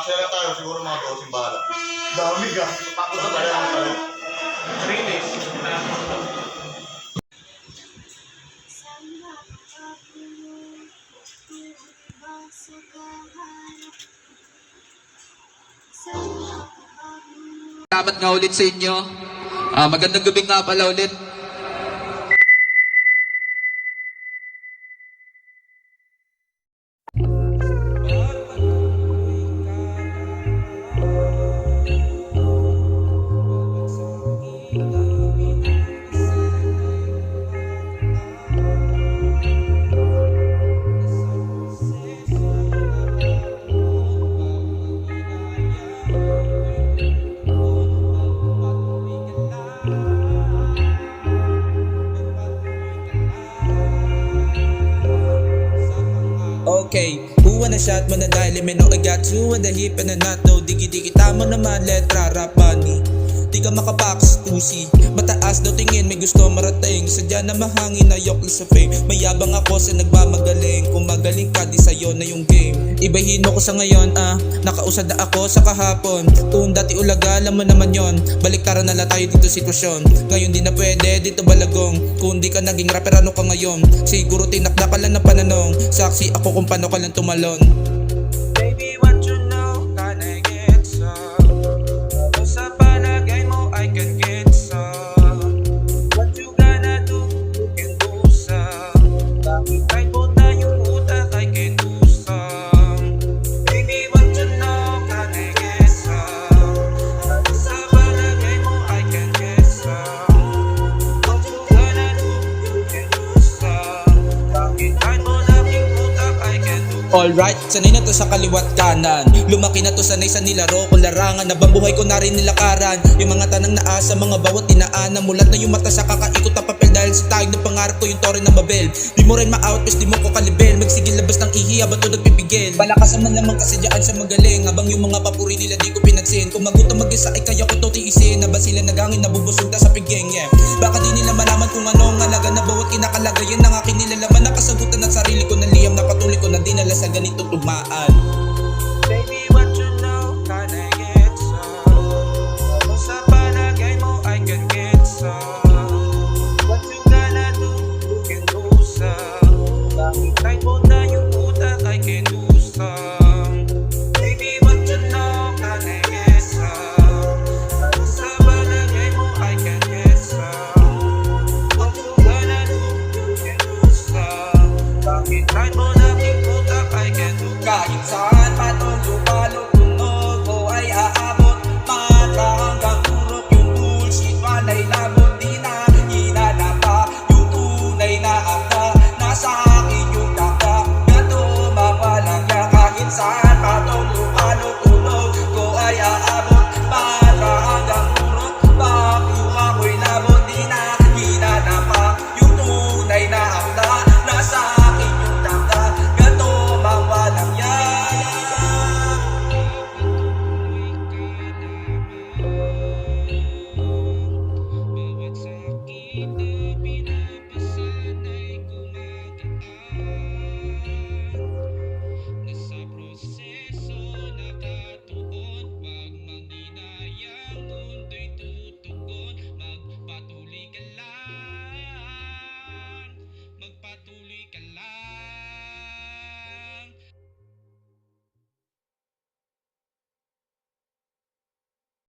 Masaya tayo, siguro mga 12 bala. Dami ka. Takot na tayo ang tayo. 3 days. Salamat nga ulit sa inyo. Magandang gabi nga pala ulit. Okay, who wanna shot mo na dahil limino I got you in the hip and a not no digi-digi tamo naman letra rap money. Di ka makabox, tusi mataas daw tingin, may gusto marating. Sadya na mahangin na yok sa fame. Mayabang ako sa nagmamagaling. Kung magaling ka, di sa'yo na yung game. Ibahin mo ko sa ngayon, nakausad na ako sa kahapon. Kung dati ulaga, alam mo naman yon. Baliktaran na lang tayo dito sitwasyon. Ngayon di na pwede, dito balagong. Kung di ka naging rapper, ano ka ngayon? Siguro tinakda ka lang ng pananong. Saksi ako kung paano ka lang tumalon. Baby, what you know, can I get some? Sa palagay mo, I can get some. What you gonna do, you can do some. Bakit kahit po tayong utak, I can do some. Baby, what you know, can I get some? Sa palagay mo, I can get some. What you gonna do, you can do some. Bakit kahit po tayong utak, I can do some. Alright, sanay na to sa kaliwat kanan. Lumaki na to sanay sa nilaro ko larangan. Nababuhay ko na rin nilakaran. Yung mga tanang naasa, mga bawat tinaanan. Mulat na yung mata sa kakaikot na papel. Dahil sa tayog ng pangarap ko yung tore ng Babel. Di mo rin ma-out, di mo ko kalibel. Magsigil labas ng ihi, ba't to nagpipigil? Palakasan man naman kasi dyan sa magaling. Habang yung mga papuri nila di ko pinagsin. Kung magutom mag-isa ay kaya ko to tiisin. Na ba sila nagangin, nabubusog na sa piging, yeah. Baka di nila malaman kung ano ang halaga na bawat kinakalagayan ng aking nilalaman. Nakasagutan at sarili ko na liyam na patuloy ko na dinala sa ganito tugmaan. Baby, what you know, can I get some? Sa palagay mo, I can get some. What you gonna do, you can do some. Bakit kahit mo